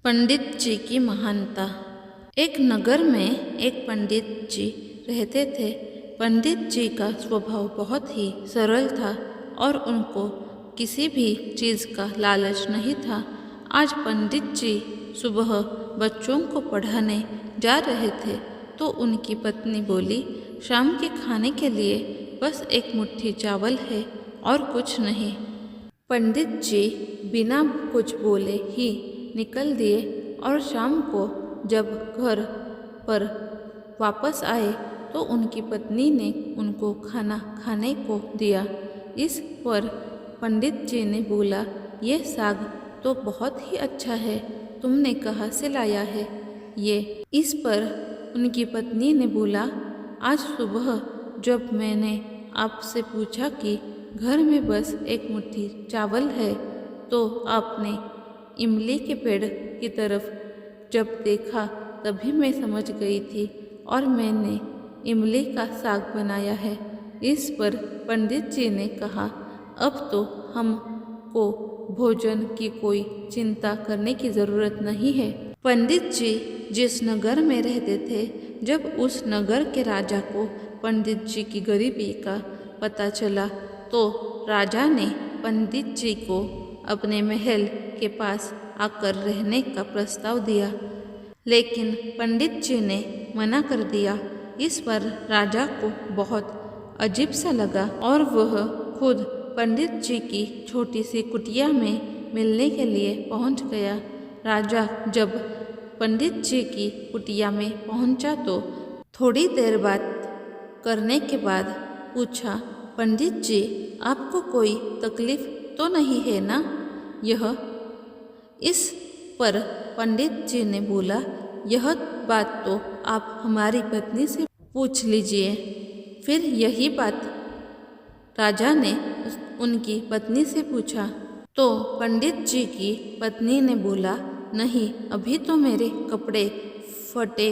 पंडित जी की महानता। एक नगर में एक पंडित जी रहते थे। पंडित जी का स्वभाव बहुत ही सरल था और उनको किसी भी चीज़ का लालच नहीं था। आज पंडित जी सुबह बच्चों को पढ़ाने जा रहे थे तो उनकी पत्नी बोली, शाम के खाने के लिए बस एक मुट्ठी चावल है और कुछ नहीं। पंडित जी बिना कुछ बोले ही निकल दिए और शाम को जब घर पर वापस आए तो उनकी पत्नी ने उनको खाना खाने को दिया। इस पर पंडित जी ने बोला, ये साग तो बहुत ही अच्छा है, तुमने कहाँ से लाया है ये? इस पर उनकी पत्नी ने बोला, आज सुबह जब मैंने आपसे पूछा कि घर में बस एक मुट्ठी चावल है तो आपने इमली के पेड़ की तरफ जब देखा तभी मैं समझ गई थी और मैंने इमली का साग बनाया है। इस पर पंडित जी ने कहा, अब तो हमको भोजन की कोई चिंता करने की ज़रूरत नहीं है। पंडित जी जिस नगर में रहते थे, जब उस नगर के राजा को पंडित जी की गरीबी का पता चला तो राजा ने पंडित जी को अपने महल के पास आकर रहने का प्रस्ताव दिया, लेकिन पंडित जी ने मना कर दिया। इस पर राजा को बहुत अजीब सा लगा और वह खुद पंडित जी की छोटी सी कुटिया में मिलने के लिए पहुंच गया। राजा जब पंडित जी की कुटिया में पहुंचा तो थोड़ी देर बात करने के बाद पूछा, पंडित जी आपको कोई तकलीफ तो नहीं है ना? यह इस पर पंडित जी ने बोला, यह बात तो आप हमारी पत्नी से पूछ लीजिए। फिर यही बात राजा ने उनकी पत्नी से पूछा तो पंडित जी की पत्नी ने बोला, नहीं, अभी तो मेरे कपड़े फटे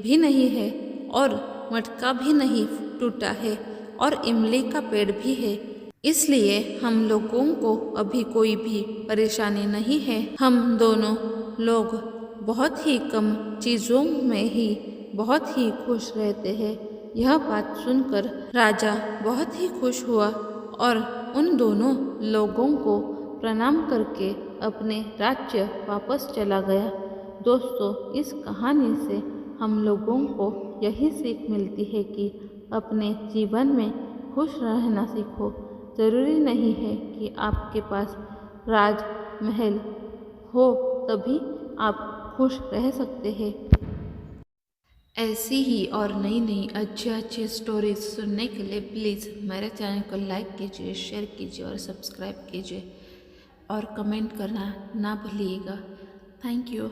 भी नहीं है और मटका भी नहीं टूटा है और इमली का पेड़ भी है, इसलिए हम लोगों को अभी कोई भी परेशानी नहीं है। हम दोनों लोग बहुत ही कम चीज़ों में ही बहुत ही खुश रहते हैं। यह बात सुनकर राजा बहुत ही खुश हुआ और उन दोनों लोगों को प्रणाम करके अपने राज्य वापस चला गया। दोस्तों, इस कहानी से हम लोगों को यही सीख मिलती है कि अपने जीवन में खुश रहना सीखो। ज़रूरी नहीं है कि आपके पास राजमहल हो तभी आप खुश रह सकते हैं। ऐसी ही और नई नई अच्छी स्टोरीज सुनने के लिए प्लीज़ मेरे चैनल को लाइक कीजिए, शेयर कीजिए और सब्सक्राइब कीजिए और कमेंट करना ना भूलिएगा। Thank you.